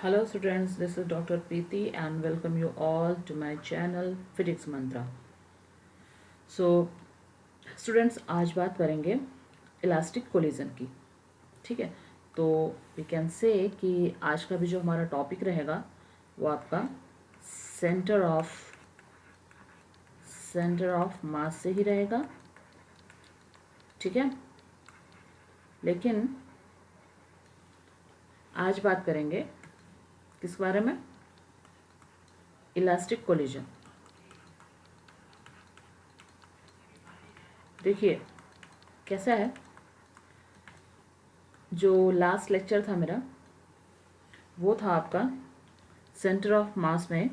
Hello students, this is Dr. Preeti and welcome you all to my channel Physics Mantra. So students, आज बात करेंगे elastic collision की. ठीक है, तो वी कैन से कि आज का भी जो हमारा टॉपिक रहेगा वो आपका सेंटर ऑफ मास से ही रहेगा. ठीक है, लेकिन आज बात करेंगे किस बारे में? Elastic collision. देखिए कैसा है, जो लास्ट लेक्चर था मेरा वो था आपका सेंटर ऑफ मास में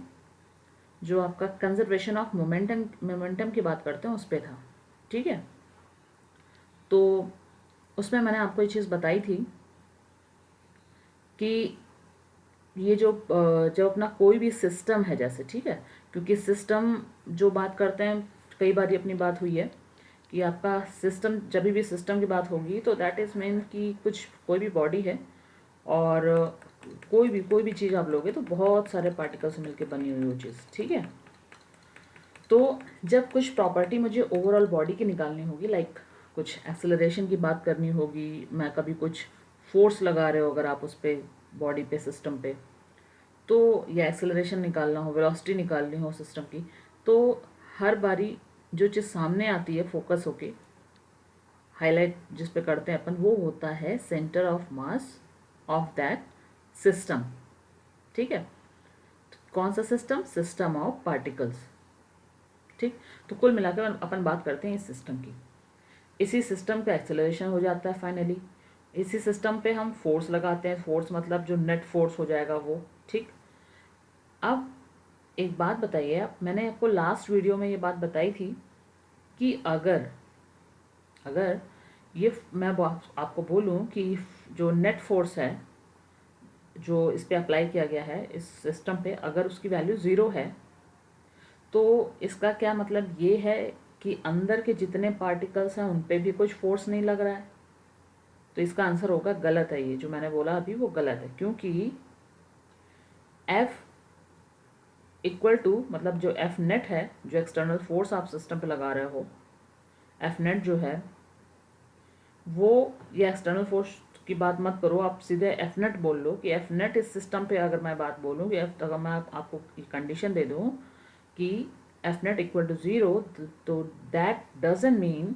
जो आपका कंजर्वेशन ऑफ मोमेंटम की बात करते हैं उस पर था. ठीक है, तो उसमें मैंने आपको ये चीज़ बताई थी कि ये जो अपना कोई भी सिस्टम है जैसे, ठीक है, क्योंकि सिस्टम जो बात करते हैं कई बार ये अपनी बात हुई है कि आपका सिस्टम, जब भी सिस्टम की बात होगी तो दैट इज़ मीन कि कोई भी बॉडी है और कोई भी चीज़ आप लोगे तो बहुत सारे पार्टिकल से मिलकर बनी हुई वो चीज़. ठीक है, तो जब कुछ प्रॉपर्टी मुझे ओवरऑल बॉडी की निकालनी होगी, लाइक कुछ एक्सेलरेशन की बात करनी होगी, मैं कभी कुछ फोर्स लगा रहे हो अगर आप उस पर बॉडी पे सिस्टम पे, तो या एक्सेलरेशन निकालना हो, वेलोसिटी निकालनी हो सिस्टम की, तो हर बारी जो चीज़ सामने आती है फोकस होके हाईलाइट जिस पे करते हैं अपन, वो होता है centre of mass of that system. ठीक है, तो कौन सा सिस्टम? System of particles. ठीक, तो कुल मिलाकर अपन बात करते हैं इस सिस्टम की. इसी सिस्टम का एक्सेलरेशन हो जाता है फाइनली. इसी सिस्टम पे हम फोर्स लगाते हैं, फोर्स मतलब जो नेट फोर्स हो जाएगा वो. ठीक, अब एक बात बताइए आप, मैंने आपको लास्ट वीडियो में ये बात बताई थी कि अगर ये मैं आपको बोलूं कि जो नेट फोर्स है जो इस पे अप्लाई किया गया है इस सिस्टम पे, अगर उसकी वैल्यू 0 है तो इसका क्या मतलब ये है कि अंदर के जितने पार्टिकल्स हैं उन पे भी कुछ फोर्स नहीं लग रहा है. तो इसका आंसर होगा गलत है. ये जो मैंने बोला अभी वो गलत है, क्योंकि F इक्वल टू, मतलब जो F नेट है, जो एक्सटर्नल फोर्स आप सिस्टम पे लगा रहे हो, F नेट जो है वो, ये एक्सटर्नल फोर्स की बात मत करो, आप सीधे F नेट बोल लो कि F नेट इस सिस्टम पे अगर मैं बात बोलूँ कि अगर मैं आपको कंडीशन दे दूँ कि F नेट इक्वल टू 0, तो दैट डजंट मीन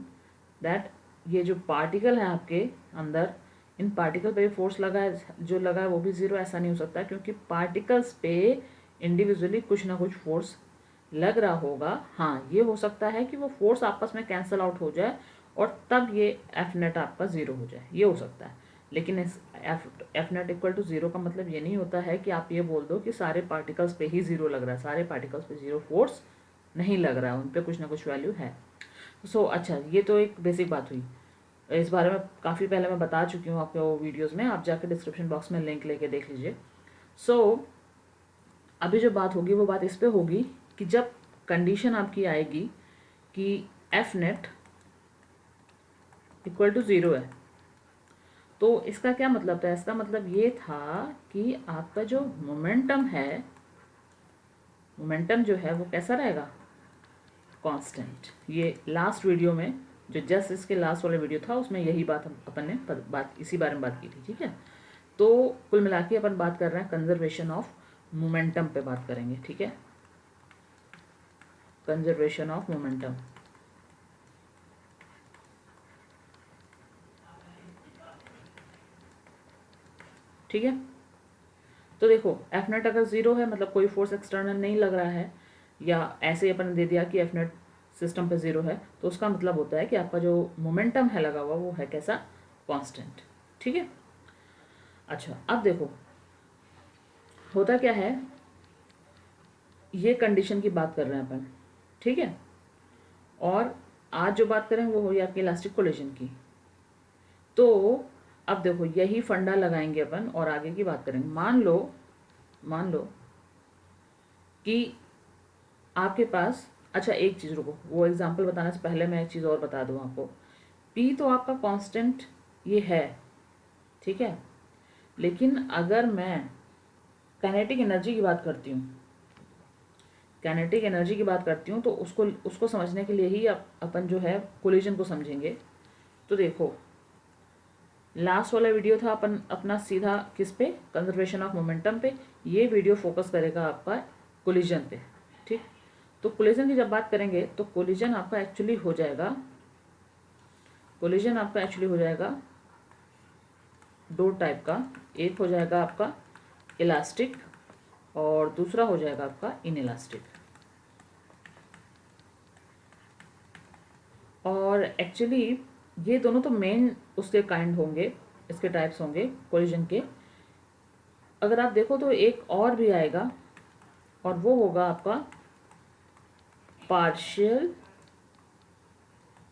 दैट ये जो पार्टिकल है आपके अंदर, इन पार्टिकल पे फोर्स लगा है, जो लगा है वो भी 0. ऐसा नहीं हो सकता, क्योंकि पार्टिकल्स पे इंडिविजुअली कुछ ना कुछ फोर्स लग रहा होगा. हाँ, ये हो सकता है कि वो फोर्स आपस में कैंसल आउट हो जाए और तब ये F नेट आपका 0 हो जाए, ये हो सकता है. लेकिन इस F नेट इक्वल टू 0 का मतलब ये नहीं होता है कि आप ये बोल दो कि सारे पार्टिकल्स पे ही 0 लग रहा है. सारे पार्टिकल्स पे 0 फोर्स नहीं लग रहा है, उन पर कुछ ना कुछ वैल्यू है. अच्छा, ये तो एक बेसिक बात हुई. इस बारे में काफ़ी पहले मैं बता चुकी हूँ आपको वीडियोज़ में, आप जाकर डिस्क्रिप्शन बॉक्स में लिंक लेके देख लीजिए. अभी जो बात होगी वो बात इस पर होगी कि जब कंडीशन आपकी आएगी कि F नेट इक्वल टू 0 है, तो इसका क्या मतलब था? इसका मतलब ये था कि आपका जो मोमेंटम है, मोमेंटम जो है वो कैसा रहेगा? कांस्टेंट. ये लास्ट वीडियो में जो जस्ट इसके लास्ट वाला वीडियो था उसमें यही बात अपन ने बात इसी बारे में बात की थी. ठीक है, तो कुल मिला के अपन बात कर रहे हैं कंजर्वेशन ऑफ मोमेंटम पे बात करेंगे. ठीक है, कंजर्वेशन ऑफ मोमेंटम. ठीक है, तो देखो F नेट अगर 0 है मतलब कोई फोर्स एक्सटर्नल नहीं लग रहा है, या ऐसे ही अपन ने दे दिया कि F नेट सिस्टम पे 0 है, तो उसका मतलब होता है कि आपका जो मोमेंटम है लगा हुआ वो है कैसा? कांस्टेंट. ठीक है, अच्छा अब देखो होता क्या है, ये कंडीशन की बात कर रहे हैं अपन. ठीक है, और आज जो बात करें वो होगी आपकी इलास्टिक कोलिजन की. तो अब देखो यही फंडा लगाएंगे अपन और आगे की बात करेंगे. मान लो कि आपके पास, अच्छा एक चीज़ रुको, वो एग्जांपल बताने से पहले मैं एक चीज़ और बता दूँ आपको. P तो आपका कांस्टेंट ये है, ठीक है, लेकिन अगर मैं काइनेटिक एनर्जी की बात करती हूँ, काइनेटिक एनर्जी की बात करती हूँ, तो उसको समझने के लिए ही अपन जो है कोलिजन को समझेंगे। तो देखो, लास्ट वाला वीडियो था अपन अपना सीधा किस पे, कंजर्वेशन ऑफ मोमेंटम पे। ये वीडियो फोकस करेगा आपका कोलिजन पे, ठीक। तो कोलिजन की जब बात करेंगे तो कोलिजन आपका एक्चुअली हो जाएगा, कोलिजन आपका एक्चुअली हो जाएगा दो टाइप का। एक हो जाएगा आपका इलास्टिक और दूसरा हो जाएगा आपका इनइलास्टिक। और एक्चुअली ये दोनों तो मेन उसके काइंड होंगे, इसके टाइप्स होंगे कोलिजन के। अगर आप देखो तो एक और भी आएगा और वो होगा आपका पार्शियल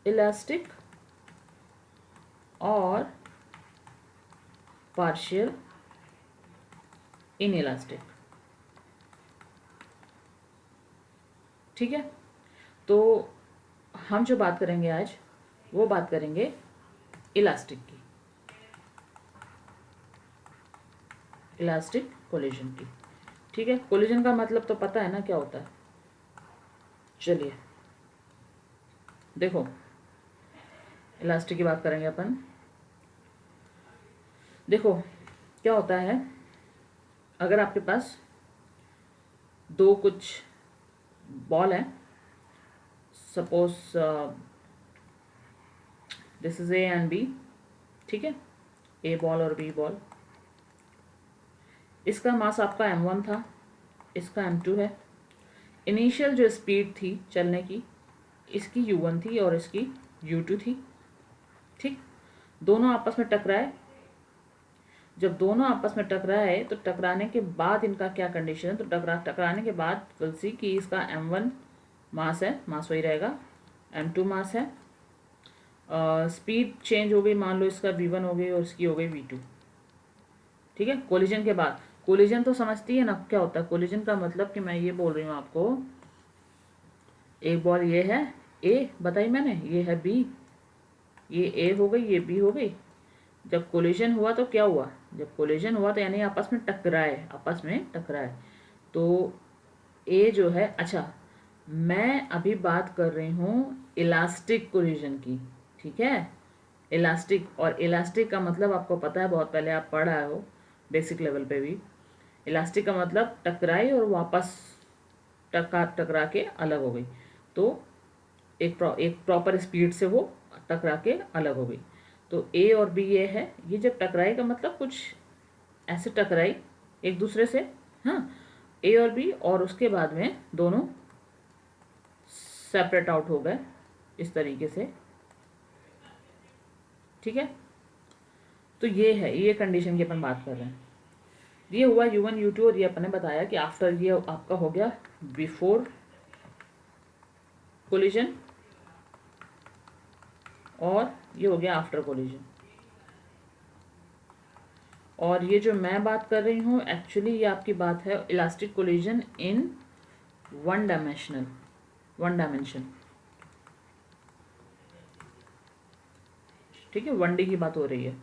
इलास्टिक और पार्शियल इनइलास्टिक, ठीक है। तो हम जो बात करेंगे आज वो बात करेंगे इलास्टिक की, इलास्टिक कोलिजन की, ठीक है। कोलिजन का मतलब तो पता है ना क्या होता है। चलिए देखो, इलास्टिक की बात करेंगे अपन। देखो क्या होता है, अगर आपके पास दो कुछ बॉल है, suppose this is A and B, ठीक है, ए बॉल और बी बॉल। इसका मास आपका m1 था, इसका m2 है। इनिशियल जो स्पीड थी चलने की, इसकी u1 थी और इसकी u2 थी, ठीक। दोनों आपस में टकराए। जब दोनों आपस में टकराए तो टकराने के बाद इनका क्या कंडीशन है, तो टकराने के बाद विल सी कि इसका m1 मास है, मास वही रहेगा, m2 मास है, स्पीड चेंज हो गई, मान लो इसका v1 हो गई और इसकी हो गई v2, ठीक है। कोलिजन के बाद, कोलिजन तो समझती है ना क्या होता है कोलिजन का मतलब, कि मैं ये बोल रही हूँ आपको, एक बॉल ये है ए, बताई मैंने, ये है बी, ये ए हो गई, ये बी हो गई। जब कोलिजन हुआ तो क्या हुआ, जब कोलिजन हुआ तो यानी आपस में टकराए, आपस में टकराए। तो ए जो है, अच्छा मैं अभी बात कर रही हूँ इलास्टिक कोलिजन की, ठीक है। इलास्टिक, और इलास्टिक का मतलब आपको पता है, बहुत पहले आप पढ़ आए हो बेसिक लेवल पे भी। इलास्टिक का मतलब टकराई और वापस टकरा के अलग हो गई। तो एक प्रॉपर स्पीड से वो टकरा के अलग हो गई। तो ए और बी ये है, ये जब टकराई का मतलब कुछ ऐसे टकराई एक दूसरे से, हाँ, ए और बी, और उसके बाद में दोनों सेपरेट आउट हो गए इस तरीके से, ठीक है। तो ये है, ये कंडीशन की अपन बात कर रहे हैं। ये हुआ u1 u2, और ये अपन ने बताया कि आफ्टर, ये आपका हो गया बिफोर कोलिजन और ये हो गया आफ्टर कोलिजन। और ये जो मैं बात कर रही हूँ एक्चुअली ये आपकी बात है elastic collision in one dimension, ठीक है, 1D की बात हो रही है,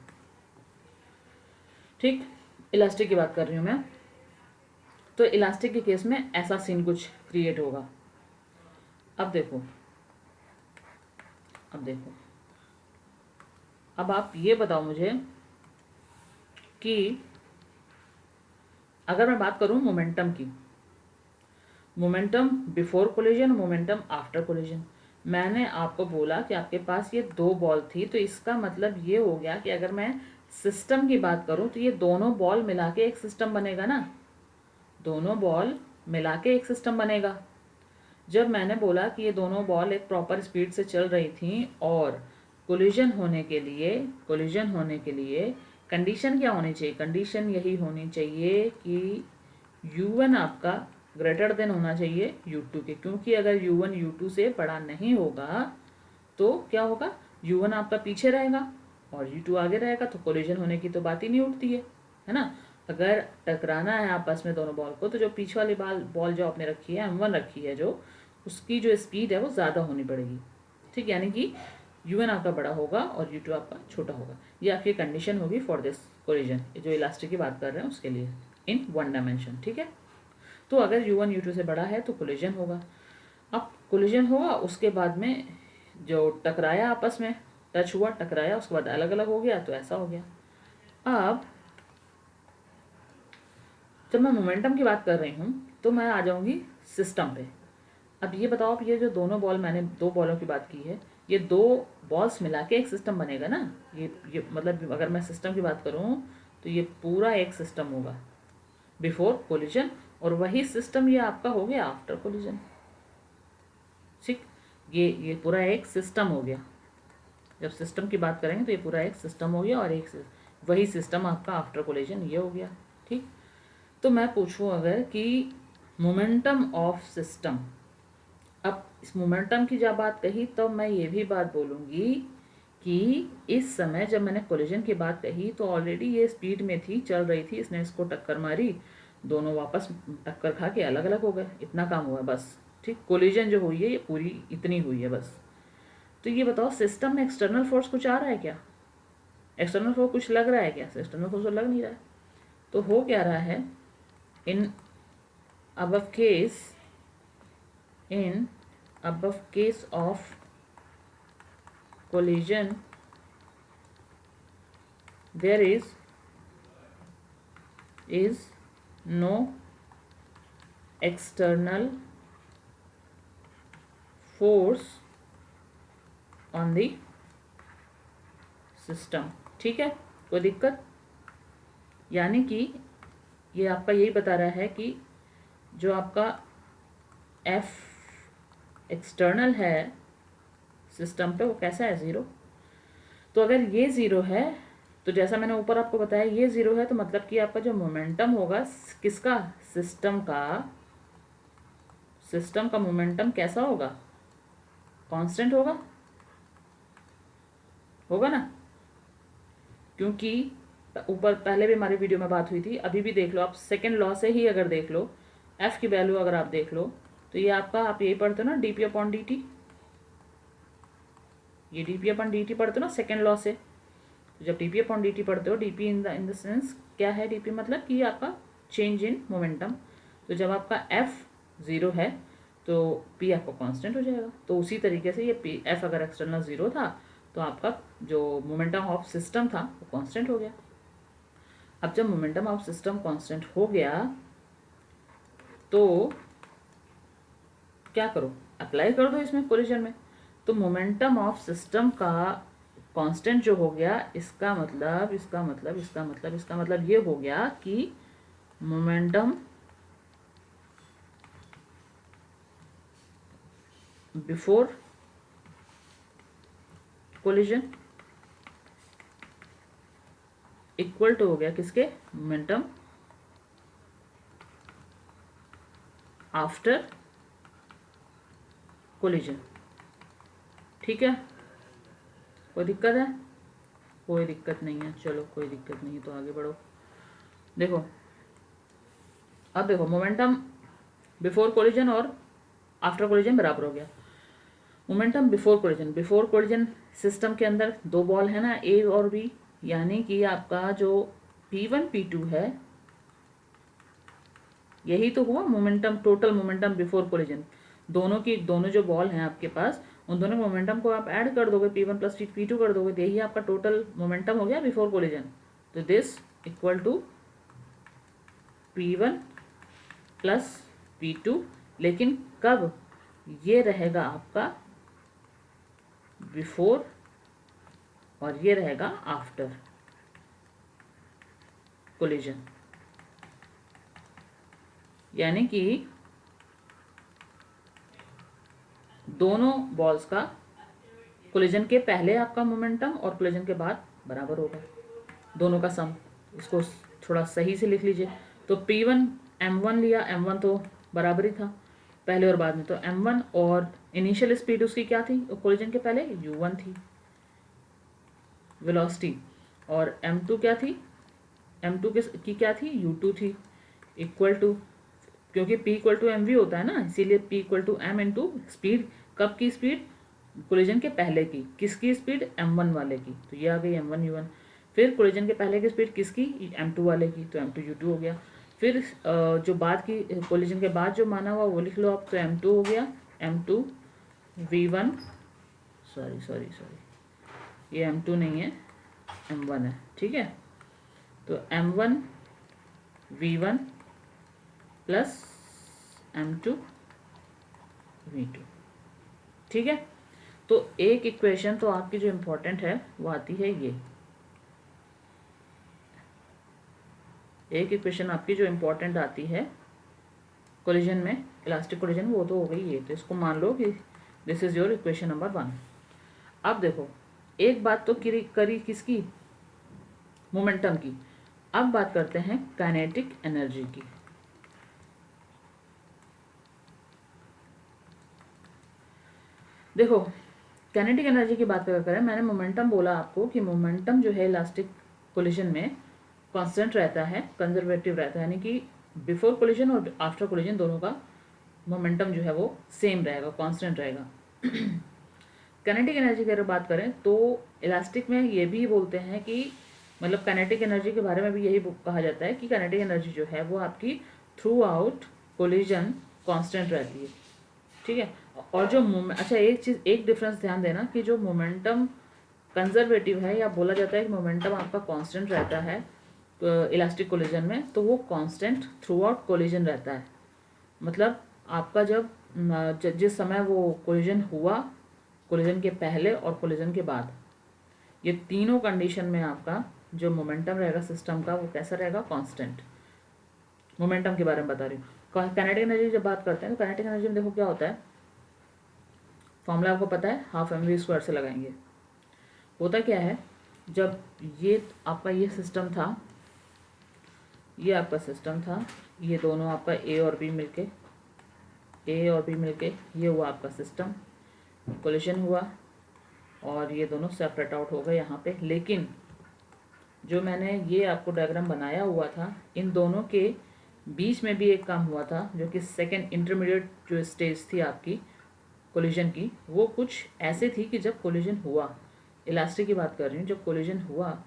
ठीक। इलास्टिक की बात कर रही हूँ मैं। तो इलास्टिक के केस में ऐसा सीन कुछ क्रिएट होगा। अब देखो, अब आप ये बताओ मुझे कि अगर मैं बात करूं मोमेंटम की, momentum before collision, momentum after collision. मैंने आपको बोला कि आपके पास ये दो बॉल थी, तो इसका मतलब ये हो गया कि अगर मैं सिस्टम की बात करूं तो ये दोनों बॉल मिला के एक सिस्टम बनेगा ना, दोनों बॉल मिला के एक सिस्टम बनेगा। जब मैंने बोला कि ये दोनों बॉल एक प्रॉपर स्पीड से चल रही थी और कोलिजन होने के लिए कंडीशन क्या होनी चाहिए, कंडीशन यही होनी चाहिए कि u1 आपका ग्रेटर देन होना चाहिए u2 के, क्योंकि अगर u1 u2 से बड़ा नहीं होगा तो क्या होगा, u1 आपका पीछे रहेगा और u2 आगे रहेगा, तो कोलिजन होने की तो बात ही नहीं उठती है ना। अगर टकराना है आपस में दोनों बॉल को, तो जो पीछे वाली बॉल जो आपने रखी है m1 रखी है, जो उसकी जो स्पीड है वो ज़्यादा होनी पड़ेगी, ठीक, यानी कि u1 आपका बड़ा होगा और u2 आपका छोटा होगा। ये आपकी कंडीशन होगी फॉर दिस कोलिजन, जो इलास्टिक की बात कर रहे हैं उसके लिए, इन वन डायमेंशन, ठीक है। तो अगर u1 u2 से बड़ा है तो कोलिजन होगा। अब कोलिजन हुआ, उसके बाद में जो टकराया आपस में, टच हुआ, टकराया, उसके बाद अलग अलग हो गया, तो ऐसा हो गया। अब जब मैं मोमेंटम की बात कर रही हूँ तो मैं आ जाऊँगी सिस्टम पे। अब ये बताओ, अब ये जो दोनों बॉल, मैंने दो बॉलों की बात की है, ये दो बॉल्स मिला के एक सिस्टम बनेगा ना। ये मतलब अगर मैं सिस्टम की बात करूँ तो ये पूरा एक सिस्टम होगा बिफोर कोलिजन, और वही सिस्टम ये आपका हो गया आफ्टर कोलिजन, ठीक। ये पूरा एक सिस्टम हो गया। जब सिस्टम की बात करेंगे तो ये पूरा एक सिस्टम हो गया, और वही सिस्टम आपका आफ्टर कोलिजन ये हो गया, ठीक। तो मैं पूछूं अगर कि मोमेंटम ऑफ सिस्टम, अब इस मोमेंटम की जब बात कही तो मैं ये भी बात बोलूँगी कि इस समय जब मैंने कोलिजन की बात कही तो ऑलरेडी ये स्पीड में थी, चल रही थी, इसने इसको टक्कर मारी, दोनों वापस टक्कर खा के अलग अलग हो गए, इतना काम हुआ है बस, ठीक। कोलिजन जो हुई है ये पूरी इतनी हुई है बस। तो ये बताओ, सिस्टम में एक्सटर्नल फोर्स कुछ आ रहा है क्या? एक्सटर्नल फोर्स कुछ लग रहा है क्या? एक्सटर्नल फोर्स तो लग नहीं रहा है। तो हो क्या रहा है, इन above case of collision there is no external force on the system, ठीक है, कोई दिक्कत? यानी कि ये आपका यही बता रहा है कि जो आपका F एक्सटर्नल है सिस्टम पे वो कैसा है, ज़ीरो। तो अगर ये ज़ीरो है तो जैसा मैंने ऊपर आपको बताया ये ज़ीरो है, तो मतलब कि आपका जो मोमेंटम होगा किसका, सिस्टम का मोमेंटम कैसा होगा, कांस्टेंट होगा ना। क्योंकि ऊपर पहले भी हमारी वीडियो में बात हुई थी, अभी भी देख लो आप, सेकेंड लॉ से ही अगर देख लो, एफ की वैल्यू अगर आप देख लो तो ये आपका, आप यही पढ़ते हो ना D P upon D T, ये D P upon D T पढ़ते हो ना सेकेंड लॉ से। तो जब D P upon D T पढ़ते हो, D P in the sense क्या है, डी पी मतलब कि आपका चेंज इन मोमेंटम। तो जब आपका एफ ज़ीरो है तो पी आपका कांस्टेंट हो जाएगा। तो उसी तरीके से ये पी एफ अगर एक्सटर्नल ज़ीरो था तो आपका जो मोमेंटम ऑफ सिस्टम था वो कांस्टेंट हो गया। अब जब मोमेंटम ऑफ सिस्टम कांस्टेंट हो गया तो क्या करो, अप्लाई कर दो इसमें कोलिजन में। तो मोमेंटम ऑफ सिस्टम का कांस्टेंट जो हो गया, इसका मतलब ये हो गया कि momentum before collision equal to हो गया किसके, मोमेंटम आफ्टर कोलिजन, ठीक है। कोई दिक्कत है? कोई दिक्कत नहीं है, चलो कोई दिक्कत नहीं है, तो आगे बढ़ो। देखो अब देखो, मोमेंटम बिफोर कोलिजन और आफ्टर कोलिजन बराबर हो गया। मोमेंटम बिफोर कोलिजन सिस्टम के अंदर दो बॉल है ना, ए और बी, यानी कि आपका जो P1 P2 है यही तो हुआ momentum, total momentum before collision. दोनों जो बॉल हैं आपके पास, उन दोनों मोमेंटम को आप ऐड कर दोगे, P1 प्लस P2 कर दोगे, तो यही आपका टोटल मोमेंटम हो गया बिफोर कोलिजन। तो this equal to P1 plus P2, लेकिन कब, ये रहेगा आपका बिफोर और ये रहेगा आफ्टर कोलिजन। यानी कि दोनों बॉल्स का कोलिजन के पहले आपका मोमेंटम और कोलिजन के बाद बराबर होगा, दोनों का सम। इसको थोड़ा सही से लिख लीजिए। तो P1 M1 लिया, M1 तो बराबर ही था पहले और बाद में, तो M1 और इनिशियल स्पीड उसकी क्या थी कोलिजन के पहले, U1 थी वेलोसिटी, और M2 क्या थी, M2 की क्या थी, U2 थी, इक्वल टू, क्योंकि P इक्वल टू MV होता है ना, इसीलिए P equal to M into speed, कब की स्पीड, कोलिजन के पहले की, किसकी स्पीड, M1 वाले की, तो ये आ गई M1 U1। फिर कोलिजन के पहले की स्पीड किसकी, M2 वाले की, तो M2 U2 हो गया। फिर जो बाद की कोलिजन के बाद जो माना हुआ वो लिख लो आप, तो M2 हो गया, M2 V1, सॉरी ये M2 नहीं है, M1 है, ठीक है। तो M1 V1 plus M2 V2, ठीक है। तो एक इक्वेशन तो आपकी जो इम्पोर्टेंट है वो आती है ये, एक इक्वेशन आपकी जो इम्पोर्टेंट आती है कोलिजन में, इलास्टिक कोलिजन, वो तो हो गई ये। तो इसको मान लो कि this is your equation number 1। अब देखो, एक बात तो करी किसकी, मोमेंटम की। अब बात करते हैं काइनेटिक एनर्जी की। देखो, काइनेटिक एनर्जी की बात अगर करें, मैंने मोमेंटम बोला आपको कि मोमेंटम जो है इलास्टिक कोलिजन में कांस्टेंट रहता है, कंजर्वेटिव रहता है, यानी कि बिफोर कोलिजन और आफ्टर कोलिजन दोनों का मोमेंटम जो है वो सेम रहेगा, कांस्टेंट रहेगा। काइनेटिक एनर्जी की अगर बात करें तो इलास्टिक में ये भी बोलते हैं कि, मतलब काइनेटिक एनर्जी के बारे में भी यही कहा जाता है कि काइनेटिक एनर्जी जो है वो आपकी थ्रू आउट कोलिजन कांस्टेंट रहती है, ठीक है। और जो अच्छा, एक चीज़, एक डिफरेंस ध्यान देना कि जो मोमेंटम कंजर्वेटिव है, या बोला जाता है कि मोमेंटम आपका कांस्टेंट रहता है इलास्टिक कोलिजन में, तो वो कांस्टेंट थ्रू आउट कोलिजन रहता है। मतलब आपका जब जिस समय वो कोलिजन हुआ, कोलिजन के पहले और कोलिजन के बाद, ये तीनों कंडीशन में आपका जो मोमेंटम रहेगा सिस्टम का वो कैसा रहेगा, कांस्टेंट। मोमेंटम के बारे में बता रही हूँ। काइनेटिक एनर्जी जब बात करते हैं तो काइनेटिक एनर्जी में देखो क्या होता है, फॉर्मूला आपको पता है, हाफ mv² से लगाएंगे। होता क्या है, जब ये आपका ये सिस्टम था, ये आपका सिस्टम था, ये दोनों आपका ए और बी मिलके ये हुआ आपका सिस्टम, कोलिजन हुआ और ये दोनों सेपरेट आउट हो गए यहाँ पे। लेकिन जो मैंने ये आपको डायग्राम बनाया हुआ था, इन दोनों के बीच में भी एक काम हुआ था, जो कि सेकेंड इंटरमीडिएट जो स्टेज थी आपकी कोलिजन की, वो कुछ ऐसे थी कि जब कोलिजन हुआ, इलास्टिक की बात कर रही हूँ, जब कोलिजन हुआ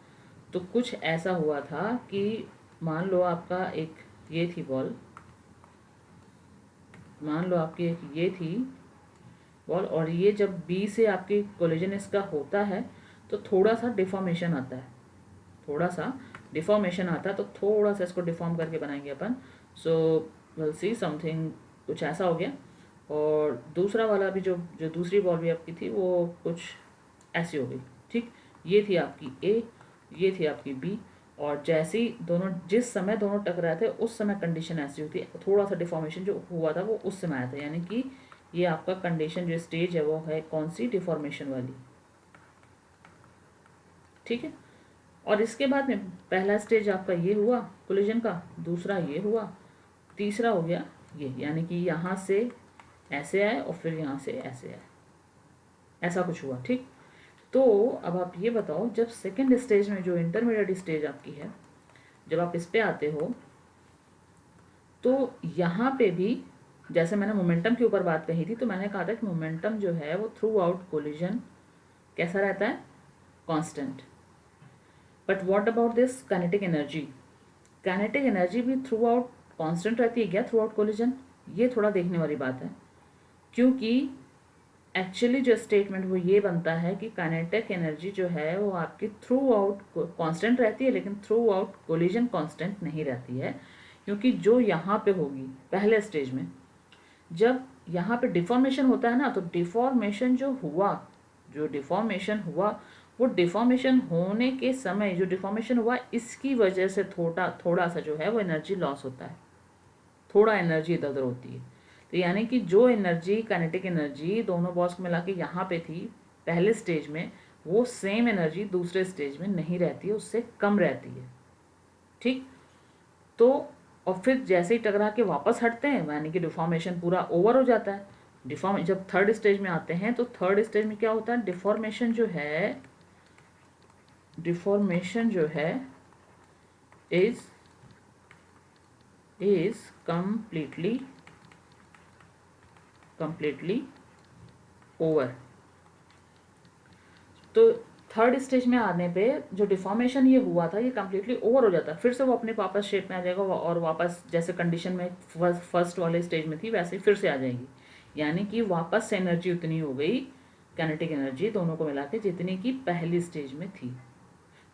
तो कुछ ऐसा हुआ था कि मान लो आपका एक ये थी बॉल, मान लो आपकी एक ये थी बॉल, और ये जब बी से आपकी कोलिजन इसका होता है तो थोड़ा सा डिफॉर्मेशन आता है, तो थोड़ा सा इसको डिफॉर्म करके बनाएंगे अपन। सो विल सी समथिंग, कुछ ऐसा हो गया। और दूसरा वाला भी जो दूसरी बॉल भी आपकी थी वो कुछ ऐसी हो गई, ठीक। ये थी आपकी ए, ये थी आपकी बी, और जैसे ही जिस समय दोनों टकराए थे उस समय कंडीशन ऐसी होती है, थोड़ा सा डिफॉर्मेशन जो हुआ था वो उस समय आया था, यानी कि ये आपका कंडीशन जो स्टेज है वो है कौन सी, डिफॉर्मेशन वाली, ठीक है। और इसके बाद में पहला स्टेज आपका ये हुआ कोलिजन का, दूसरा ये हुआ, तीसरा हो गया ये, यानी कि यहाँ से ऐसे आए और फिर यहाँ से ऐसे आए, ऐसा कुछ हुआ, ठीक। तो अब आप ये बताओ, जब सेकेंड स्टेज में जो इंटरमीडिएट स्टेज आपकी है, जब आप इस पे आते हो तो यहाँ पे भी जैसे मैंने मोमेंटम के ऊपर बात कही थी, तो मैंने कहा था कि मोमेंटम जो है वो थ्रू आउट कोलिजन कैसा रहता है, constant. But what about this kinetic energy, kinetic energy भी थ्रू आउट कांस्टेंट रहती है क्या, थ्रू आउट कोलिजन? ये थोड़ा देखने वाली बात है, क्योंकि एक्चुअली जो स्टेटमेंट वो ये बनता है कि काइनेटिक एनर्जी जो है वो आपकी थ्रू आउट कांस्टेंट रहती है, लेकिन थ्रू आउट कोलिजन कांस्टेंट नहीं रहती है। क्योंकि जो यहाँ पे होगी पहले स्टेज में, जब यहाँ पे डिफॉर्मेशन होता है ना, तो डिफॉर्मेशन हुआ वो डिफॉर्मेशन होने के समय जो डिफॉर्मेशन हुआ, इसकी वजह से थोड़ा सा जो है वो एनर्जी लॉस होता है, थोड़ा एनर्जी इधर उधर होती है। तो यानी कि जो एनर्जी, काइनेटिक एनर्जी दोनों बॉल्स को मिला के यहाँ पे थी पहले स्टेज में, वो सेम एनर्जी दूसरे स्टेज में नहीं रहती है, उससे कम रहती है, ठीक। तो और फिर जैसे ही टकरा के वापस हटते हैं, यानी कि डिफॉर्मेशन पूरा ओवर हो जाता है। जब थर्ड स्टेज में आते हैं तो थर्ड स्टेज में क्या होता है, डिफॉर्मेशन जो है इज completely over। तो थर्ड स्टेज में आने पे जो डिफॉर्मेशन ये हुआ था ये कम्प्लीटली ओवर हो जाता है, फिर से वो अपने वापस शेप में आ जाएगा और वापस जैसे कंडीशन में फर्स्ट वाले स्टेज में थी वैसे फिर से आ जाएगी। यानी कि वापस से एनर्जी उतनी हो गई, काइनेटिक एनर्जी दोनों को मिला के, जितनी की पहली स्टेज में थी।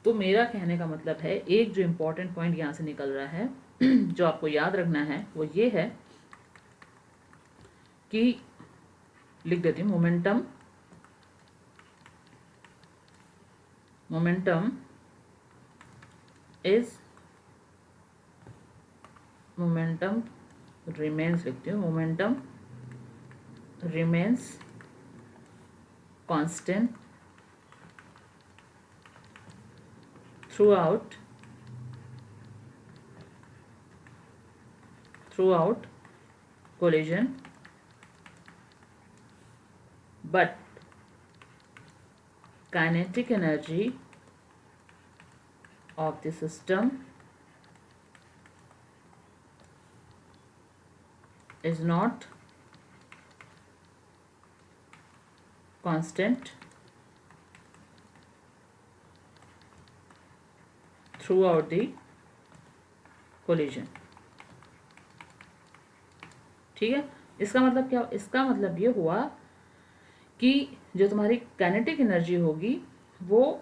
तो मेरा कहने का मतलब है, एक जो इम्पोर्टेंट पॉइंट यहाँ से निकल रहा है जो आपको याद रखना है वो ये है कि, लिख देती हूँ, मोमेंटम रिमेन्स, लिखती हूँ, momentum remains constant throughout collision, but kinetic energy of the system is not constant throughout the collision। ठीक है, इसका मतलब क्या, इसका मतलब ये हुआ कि जो तुम्हारी काइनेटिक एनर्जी होगी वो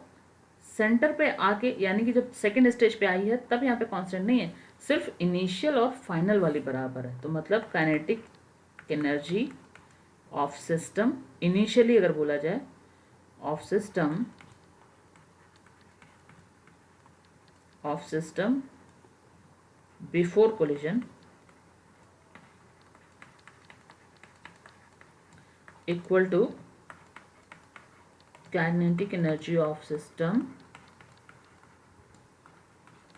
सेंटर पे आके, यानी कि जब सेकंड स्टेज पे आई है तब यहाँ पे कांस्टेंट नहीं है, सिर्फ इनिशियल और फाइनल वाली बराबर है। तो मतलब kinetic energy of system, initially अगर बोला जाए, of system before collision equal to kinetic energy of system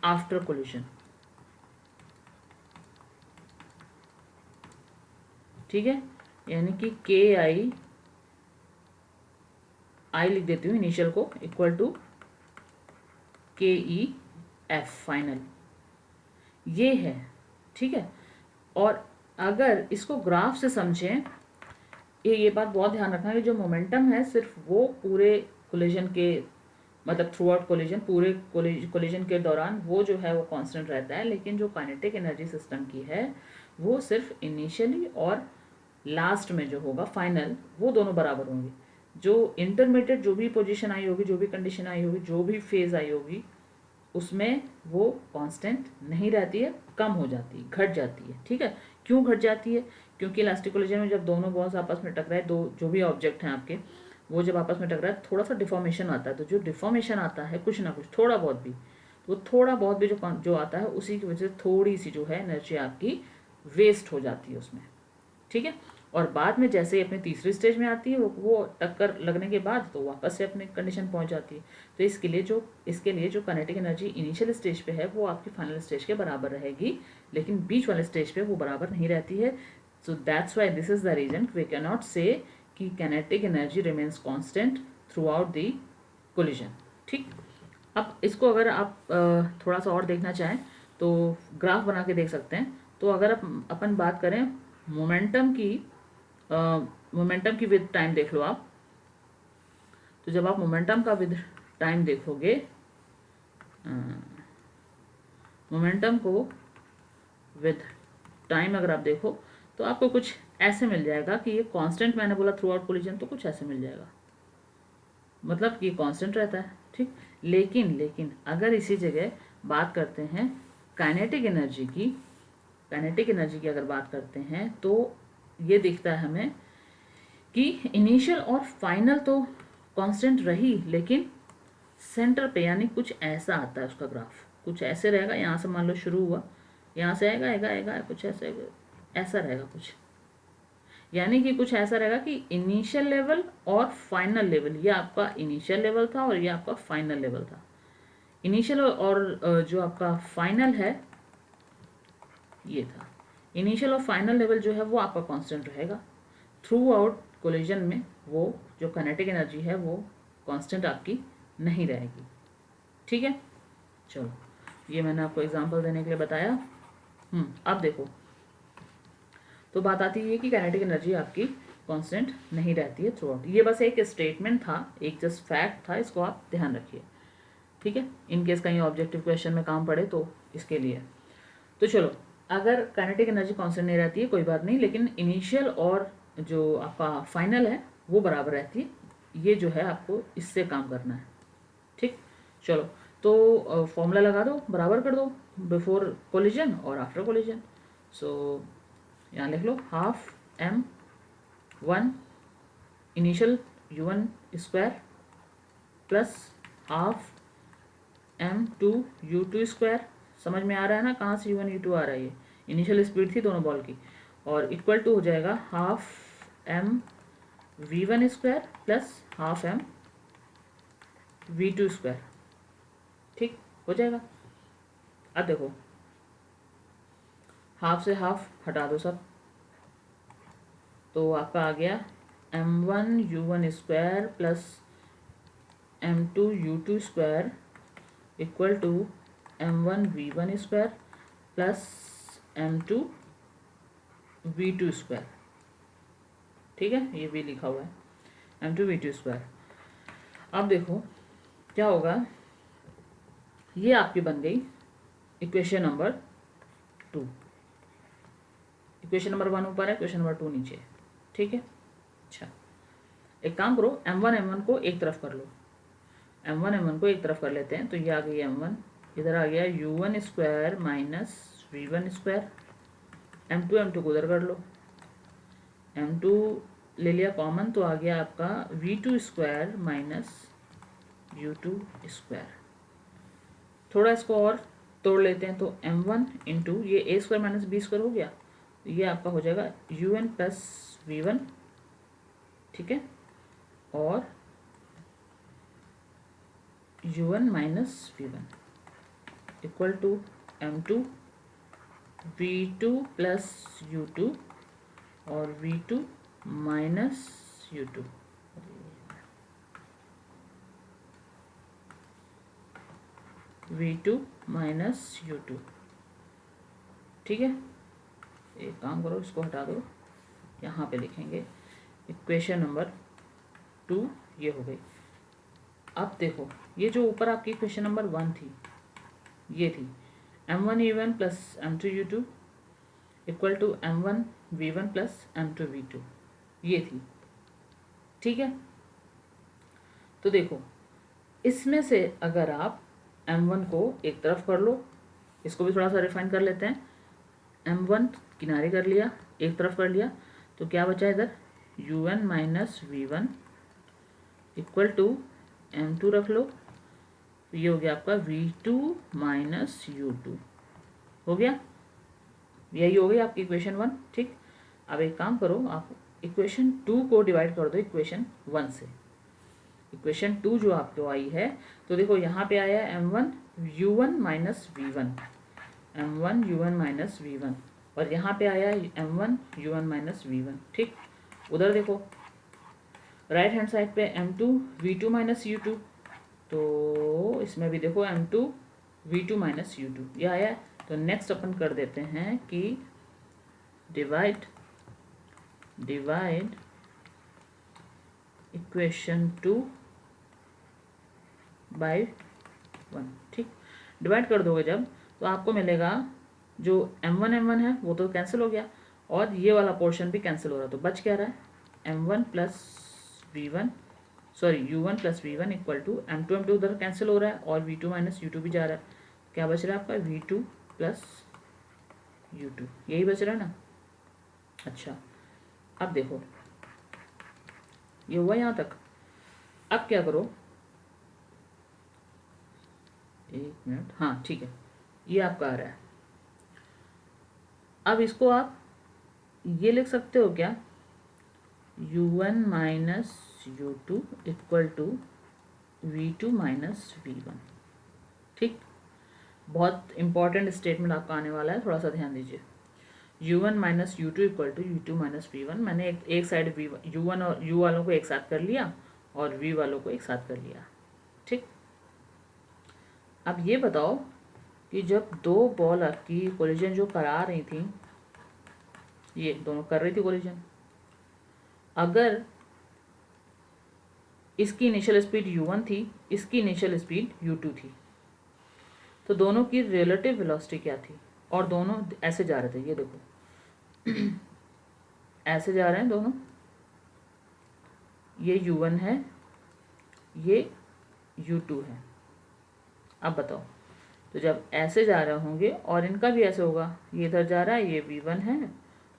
after collision. ठीक है, यानी कि के आई लिख देती हूँ इनिशियल को, इक्वल टू के ई एफ फाइनल, ये है। ठीक है, और अगर इसको ग्राफ से समझें, ये बात बहुत ध्यान रखना है, जो मोमेंटम है सिर्फ वो पूरे कोलिजन के, मतलब थ्रू आउट कोलिजन, पूरे कोलिजन के दौरान वो जो है वो कांस्टेंट रहता है, लेकिन जो काइनेटिक एनर्जी सिस्टम की है वो सिर्फ इनिशियली और लास्ट में जो होगा फाइनल, वो दोनों बराबर होंगे। जो इंटरमीडिएट जो भी पोजीशन आई होगी, जो भी कंडीशन आई होगी, जो भी फेज आई होगी, उसमें वो कांस्टेंट नहीं रहती है, कम हो जाती है, घट जाती है। ठीक है, क्यों घट जाती है? क्योंकि इलास्टिक कोलिजन में जब दोनों बॉल्स आपस में टकराए, दो जो भी ऑब्जेक्ट हैं आपके, वो जब आपस में टकराए थोड़ा सा डिफॉर्मेशन आता है। तो जो डिफॉर्मेशन आता है कुछ ना कुछ, थोड़ा बहुत भी, तो थोड़ा बहुत भी जो आता है, उसी की वजह से थोड़ी सी जो है एनर्जी आपकी वेस्ट हो जाती है उसमें। ठीक है, और बाद में जैसे ही अपने तीसरी स्टेज में आती है वो टक्कर लगने के बाद तो वापस से अपने कंडीशन पहुंच जाती है। तो इसके लिए जो काइनेटिक एनर्जी इनिशियल स्टेज पे है वो आपकी फाइनल स्टेज के बराबर रहेगी, लेकिन बीच वाले स्टेज पे वो बराबर नहीं रहती है। So that's why this is the reason we can not say कि kinetic energy remains constant throughout the collision. ठीक, अब इसको अगर आप थोड़ा सा और देखना चाहें तो ग्राफ बना के देख सकते हैं। तो अगर अपन बात करें मोमेंटम की विद टाइम देख लो आप, तो जब आप मोमेंटम का विद टाइम देखोगे, मोमेंटम को विद टाइम अगर आप देखो तो आपको कुछ ऐसे मिल जाएगा कि ये कांस्टेंट, मैंने बोला थ्रू आउट कोलिजन, तो कुछ ऐसे मिल जाएगा, मतलब कि कांस्टेंट रहता है। ठीक, लेकिन अगर इसी जगह बात करते हैं काइनेटिक एनर्जी की अगर बात करते हैं तो ये दिखता है हमें कि इनिशियल और फाइनल तो कांस्टेंट रही, लेकिन सेंटर पे यानी कुछ ऐसा आता है उसका ग्राफ, कुछ ऐसे रहेगा। यहाँ से मान लो शुरू हुआ, यहाँ से आएगा कुछ ऐसा रहेगा कुछ, यानी कि कुछ ऐसा रहेगा कि इनिशियल लेवल और फाइनल लेवल, ये आपका इनिशियल लेवल था और ये आपका फाइनल लेवल था। इनिशियल और जो आपका फाइनल है ये था। इनिशियल और फाइनल लेवल जो है वो आपका कांस्टेंट रहेगा। थ्रू आउट कोलिजन में वो जो काइनेटिक एनर्जी है वो कांस्टेंट आपकी नहीं रहेगी। ठीक है, चलो ये मैंने आपको एग्जांपल देने के लिए बताया। अब देखो, तो बात आती है कि काइनेटिक एनर्जी आपकी कांस्टेंट नहीं रहती है थ्रू आउट। ये बस एक स्टेटमेंट था, एक जस्ट फैक्ट था, इसको आप ध्यान रखिए, ठीक है। इन केस कहीं ऑब्जेक्टिव क्वेश्चन में काम पड़े तो इसके लिए। तो चलो, अगर काइनेटिक एनर्जी कांस्टेंट नहीं रहती है कोई बात नहीं, लेकिन इनिशियल और जो आपका फाइनल है वो बराबर रहती है। ये जो है आपको इससे काम करना है, ठीक। चलो, तो फॉर्मूला लगा दो, बराबर कर दो बिफोर कोलिजन और आफ्टर कोलिजन। सो यहाँ लिख लो half m1 initial u1 square plus half m2 u2 square. समझ में आ रहा है ना कहाँ से u1 u2 आ रहा है? ये इनिशियल स्पीड थी दोनों बॉल की, और इक्वल टू हो जाएगा half m v1 square plus half m v2 square, ठीक हो जाएगा। अब देखो, हाफ से हाफ हटा दो सब, तो आपका आ गया m1 u1 square plus m2 u2 square equal to m1 v1 square plus m2 v2 square, ठीक है। ये भी लिखा हुआ है m2 v2 स्क्वायर। अब देखो क्या होगा, ये आपकी बन गई इक्वेशन नंबर 2। इक्वेशन नंबर 1 ऊपर है, इक्वेशन नंबर 2 नीचे, ठीक है। अच्छा, एक काम करो, m1 को एक तरफ कर लो, m1 को एक तरफ कर लेते हैं। तो ये आ गई m1, इधर आ गया u1 square minus v1 square, m2 को उधर कर लो, m2 ले लिया कॉमन, तो आ गया आपका v2 square minus u2 square. थोड़ा इसको और तोड़ लेते हैं, तो m1 इंटू ये a square minus b square हो गया, तो ये आपका हो जाएगा un प्लस v1, ठीक है, और u1 minus v1 equal to m2 v2 plus u2 और v2 minus u2, v2 minus u2, ठीक है। एक काम करो, इसको हटा दो, यहाँ पे लिखेंगे इक्वेशन नंबर 2, ये हो गई। अब देखो, ये जो ऊपर आपकी इक्वेशन नंबर 1 थी, ये थी m1 u1 plus m2 u2 equal to m1 v1 plus m2 v2, ये थी, ठीक है। तो देखो, इसमें से अगर आप m1 को एक तरफ कर लो, इसको भी थोड़ा सा रिफाइन कर लेते हैं, m1 किनारे कर लिया, एक तरफ कर लिया, तो क्या बचा इधर u1 minus v1 equal to m2 रख लो, ये हो गया आपका v2 माइनस u2, हो गया, यही हो गई आपकी इक्वेशन 1, ठीक। अब एक काम करो, आप इक्वेशन 2 को डिवाइड कर दो इक्वेशन 1 से। इक्वेशन 2 जो आपको आई है, तो देखो यहाँ पे आया m1 u1 minus v1, m1 u1 minus v1, और यहाँ पे आया m1 u1 माइनस v1, ठीक। उधर देखो राइट हैंड साइड पे m2 v2 माइनस u2, तो इसमें भी देखो m2 v2 माइनस u2 ये आया है। तो नेक्स्ट अपन कर देते हैं कि डिवाइड इक्वेशन 2 बाय 1, ठीक। डिवाइड कर दोगे जब, तो आपको मिलेगा जो m1 है वो तो कैंसिल हो गया, और ये वाला पोर्शन भी कैंसिल हो रहा, तो बच क्या रहा है m1 plus v1, sorry u1 plus v1 equal to m2 उधर कैंसिल हो रहा है, और v2 माइनस u2 भी जा रहा है, क्या बच रहा है आपका v2 प्लस u2, यही बच रहा है ना। अच्छा, अब देखो ये हुआ यहाँ तक। अब क्या करो, एक मिनट, हाँ ठीक है, ये आपका आ रहा है। अब इसको आप ये लिख सकते हो क्या, u1 minus u2 equal to v2 minus v1, ठीक। बहुत इंपॉर्टेंट स्टेटमेंट आपका आने वाला है, थोड़ा सा ध्यान दीजिए। u1 minus u2 equal to u2 minus v1, मैंने एक साइड u1 और u वालों को एक साथ कर लिया और v वालों को एक साथ कर लिया, ठीक। अब ये बताओ कि जब दो बॉल आपकी कोलिजन जो करा रही थी, ये दोनों कर रही थी कोलिजन, अगर इसकी इनिशियल स्पीड u1 थी, इसकी इनिशियल स्पीड u2 थी, तो दोनों की रिलेटिव वेलोसिटी क्या थी, और दोनों ऐसे जा रहे थे, ये देखो ऐसे जा रहे हैं दोनों, ये u1 है, ये u2 है। अब बताओ, तो जब ऐसे जा रहे होंगे और इनका भी ऐसे होगा, ये इधर जा रहा है, ये v1 है,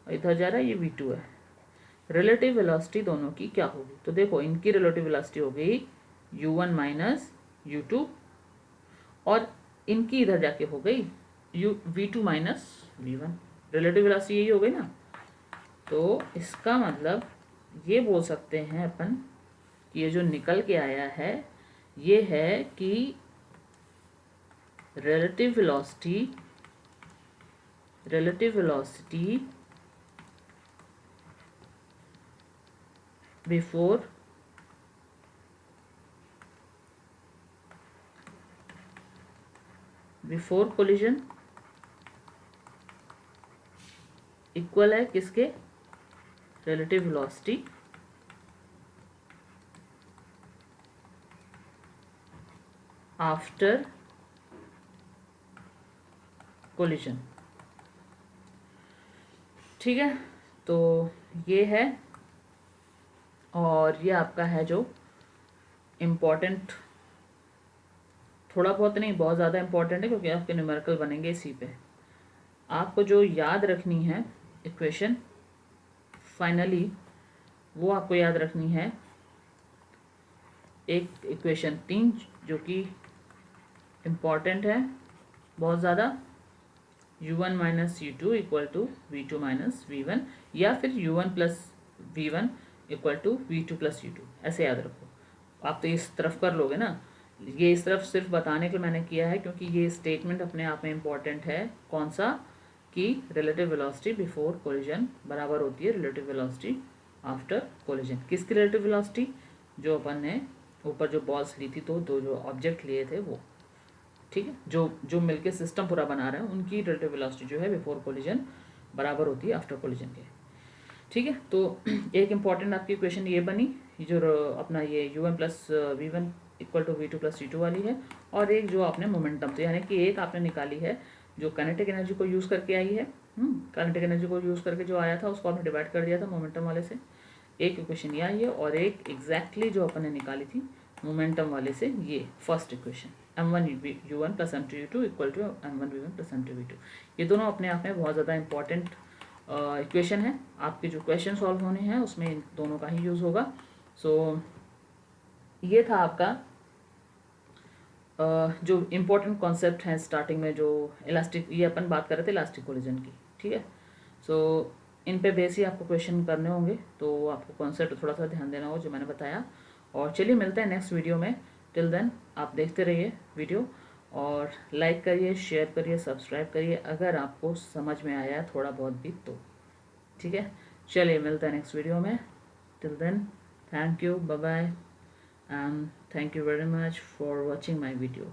और इधर जा रहा है, ये v2 है, रिलेटिव वेलोसिटी दोनों की क्या होगी? तो देखो इनकी रिलेटिव वेलोसिटी हो गई u1 माइनस u2, और इनकी इधर जाके हो गई v2 minus v1, relative velocity यही हो गई ना। तो इसका मतलब ये बोल सकते हैं अपन कि ये जो निकल के आया है ये है कि relative velocity before collision equal है किसके? Relative velocity after collision. ठीक है, तो ये है, और ये आपका है जो इम्पोर्टेंट, थोड़ा बहुत नहीं, बहुत ज़्यादा इम्पोर्टेंट है, क्योंकि आपके न्यूमेरिकल बनेंगे इसी पे। आपको जो याद रखनी है इक्वेशन फाइनली, वो आपको याद रखनी है एक इक्वेशन 3 जो कि इम्पॉर्टेंट है बहुत ज़्यादा, u1 minus u2 equal to v2 minus v1, या फिर u1 plus v1 equal to v2 plus u2, ऐसे याद रखो। आप तो इस तरफ कर लोगे ना, ये इस तरफ सिर्फ बताने के लिए मैंने किया है, क्योंकि ये स्टेटमेंट अपने आप में इम्पॉर्टेंट है। कौन सा? कि रिलेटिव वेलोसिटी बिफोर कोलिजन बराबर होती है रिलेटिव वेलोसिटी आफ्टर कोलिजन। किसकी रिलेटिव वेलोसिटी? जो अपन ने ऊपर जो बॉल्स ली थी, तो दो जो ऑब्जेक्ट लिए थे वो, ठीक है, जो मिलके सिस्टम पूरा बना रहे हैं, उनकी रिलेटिव वेलोसिटी जो है बिफोर कोलिजन बराबर होती है आफ्टर कोलिजन के। ठीक है, तो एक इम्पॉर्टेंट आपकी इक्वेशन ये बनी, जो अपना ये u1 plus v1 equal to v2 plus u2 वाली है, और एक जो आपने मोमेंटम, तो यानी कि एक आपने निकाली है जो काइनेटिक एनर्जी को यूज़ करके आई है, काइनेटिक एनर्जी को यूज़ करके जो आया था उसको आपने डिवाइड कर दिया था मोमेंटम वाले से, एक इक्वेशन ये आई है, और एक एग्जैक्टली जो अपन ने निकाली थी मोमेंटम वाले से, ये first equation m1 u1 plus m2 u2 equal to m1 v1 plus m2 v2। ये दोनों अपने आप में बहुत ज़्यादा इंपॉर्टेंट इक्वेशन है। आपके जो क्वेश्चन सॉल्व होने हैं उसमें इन दोनों का ही यूज़ होगा। सो ये था आपका जो इम्पोर्टेंट कॉन्सेप्ट है स्टार्टिंग में, जो इलास्टिक, ये अपन बात कर रहे थे इलास्टिक कोलिजन की। ठीक है, सो इन पे बेस ही आपको क्वेश्चन करने होंगे, तो आपको कॉन्सेप्ट थोड़ा सा ध्यान देना हो जो मैंने बताया। और चलिए मिलते हैं नेक्स्ट वीडियो में। टिल देन आप देखते रहिए वीडियो, और लाइक करिए, शेयर करिए, सब्सक्राइब करिए अगर आपको समझ में आया थोड़ा बहुत भी तो। ठीक है, चलिए मिलते हैं नेक्स्ट वीडियो में। Till then thank you, bye bye, and thank you very much for watching my video.